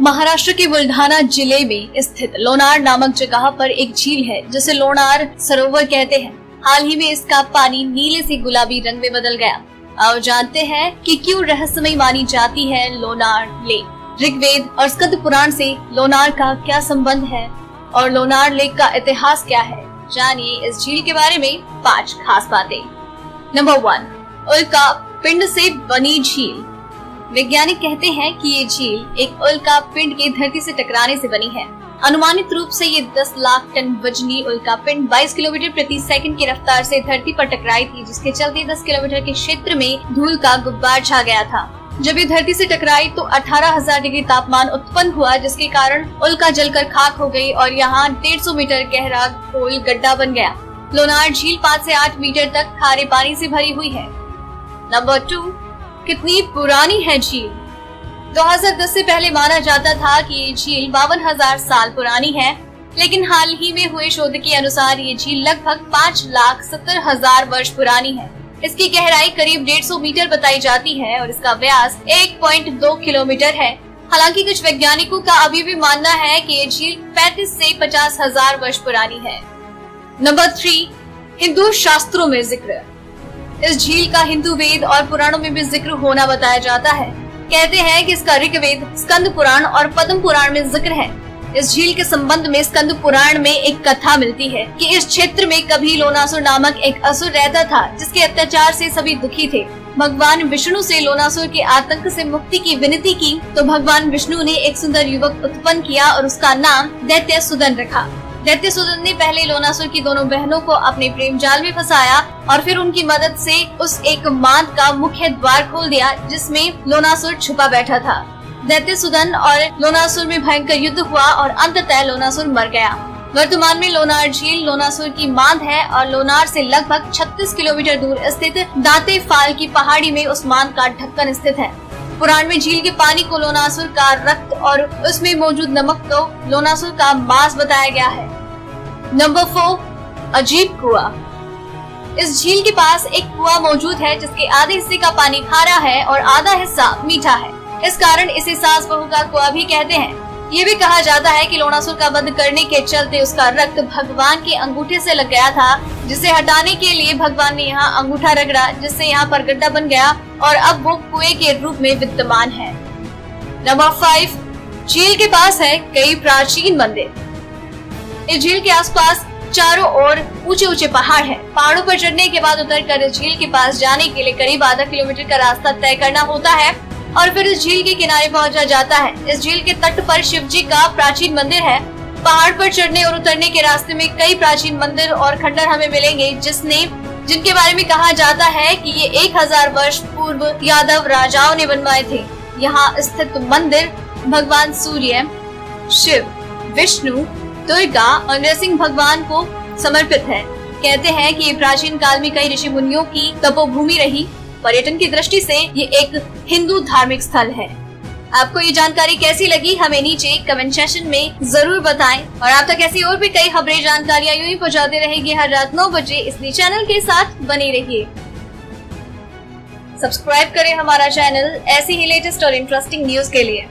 महाराष्ट्र के बुल्ढाना जिले में स्थित लोणार नामक जगह पर एक झील है जिसे लोणार सरोवर कहते हैं। हाल ही में इसका पानी नीले से गुलाबी रंग में बदल गया। आओ जानते हैं कि क्यों रहस्यमयी मानी जाती है लोणार लेक। ऋग्वेद और स्कंद पुराण से लोणार का क्या संबंध है और लोणार लेक का इतिहास क्या है, जानिए इस झील के बारे में 5 खास बातें। नंबर 1, उल्का पिंड से बनी झील। वैज्ञानिक कहते हैं कि ये झील एक उल्का पिंड के धरती से टकराने से बनी है। अनुमानित रूप से ये 10 लाख टन वजनी उल्का पिंड 22 किलोमीटर प्रति सेकंड की रफ्तार से धरती पर टकराई थी, जिसके चलते 10 किलोमीटर के क्षेत्र में धूल का गुब्बार छा गया था। जब ये धरती से टकराई तो 18,000 डिग्री तापमान उत्पन्न हुआ, जिसके कारण उल्का जलकर खाक हो गई और यहाँ 150 मीटर गहरा गोल गड्ढा बन गया। लोणार झील 5 से 8 मीटर तक खारे पानी से भरी हुई है। नंबर 2, कितनी पुरानी है झील। 2010 से पहले माना जाता था कि ये झील 52,000 साल पुरानी है, लेकिन हाल ही में हुए शोध के अनुसार ये झील लगभग 5,70,000 वर्ष पुरानी है। इसकी गहराई करीब 150 मीटर बताई जाती है और इसका व्यास 1.2 किलोमीटर है। हालांकि कुछ वैज्ञानिकों का अभी भी मानना है कि ये झील 35 से 50,000 वर्ष पुरानी है। नंबर 3, हिंदू शास्त्रों में जिक्र। इस झील का हिंदू वेद और पुराणों में भी जिक्र होना बताया जाता है। कहते हैं कि इसका ऋग्वेद, स्कंद पुराण और पद्म पुराण में जिक्र है। इस झील के संबंध में स्कंद पुराण में एक कथा मिलती है कि इस क्षेत्र में कभी लोनासुर नामक एक असुर रहता था, जिसके अत्याचार से सभी दुखी थे। भगवान विष्णु से लोनासुर के आतंक से मुक्ति की विनती की तो भगवान विष्णु ने एक सुंदर युवक उत्पन्न किया और उसका नाम दैत्यसुदन रखा। दैत्यसुदन ने पहले लोनासुर की दोनों बहनों को अपने प्रेम जाल में फंसाया और फिर उनकी मदद से उस एक मांद का मुख्य द्वार खोल दिया, जिसमें लोनासुर छुपा बैठा था। दैत्यसुदन और लोनासुर में भयंकर युद्ध हुआ और अंततः लोनासुर मर गया। वर्तमान में लोणार झील लोनासुर की मांद है और लोणार से लगभग 36 किलोमीटर दूर स्थित दांते फाल की पहाड़ी में उस मांद का ढक्कन स्थित है। पुराण में झील के पानी को लोनासुर का रक्त और उसमें मौजूद नमक को लोनासुर का मांस बताया गया है। नंबर 4, अजीब कुआं। इस झील के पास एक कुआं मौजूद है जिसके आधे हिस्से का पानी खारा है और आधा हिस्सा मीठा है। इस कारण इसे सास बहू का कुआं भी कहते हैं। ये भी कहा जाता है कि लोनासुर का वध करने के चलते उसका रक्त भगवान के अंगूठे से लग गया था, जिसे हटाने के लिए भगवान ने यहाँ अंगूठा रगड़ा, जिससे यहाँ पर गड्ढा बन गया और अब वो कुएं के रूप में विद्यमान है। नंबर 5, झील के पास है कई प्राचीन मंदिर। इस झील के आसपास चारों ओर ऊंचे ऊंचे पहाड़ हैं। पहाड़ों पर चढ़ने के बाद उतरकर इस झील के पास जाने के लिए करीब आधा किलोमीटर का रास्ता तय करना होता है और फिर इस झील के किनारे पहुंचा जाता है। इस झील के तट पर शिव जी का प्राचीन मंदिर है। पहाड़ पर चढ़ने और उतरने के रास्ते में कई प्राचीन मंदिर और खंडर हमें मिलेंगे, जिनके बारे में कहा जाता है कि ये 1000 वर्ष पूर्व यादव राजाओं ने बनवाए थे। यहाँ स्थित मंदिर भगवान सूर्य, शिव, विष्णु, दुर्गा और नरसिंह भगवान को समर्पित है। कहते हैं कि ये प्राचीन काल में कई ऋषि मुनियों की तपोभूमि रही। पर्यटन की दृष्टि से ये एक हिंदू धार्मिक स्थल है। आपको ये जानकारी कैसी लगी हमें नीचे कमेंट सेक्शन में जरूर बताएं और आप तक ऐसी और भी कई खबरें जानकारियां यूं ही पहुंचाते रहेंगे हर रात 9 बजे। इसलिए चैनल के साथ बने रहिए। सब्सक्राइब करें हमारा चैनल ऐसी ही लेटेस्ट और इंटरेस्टिंग न्यूज के लिए।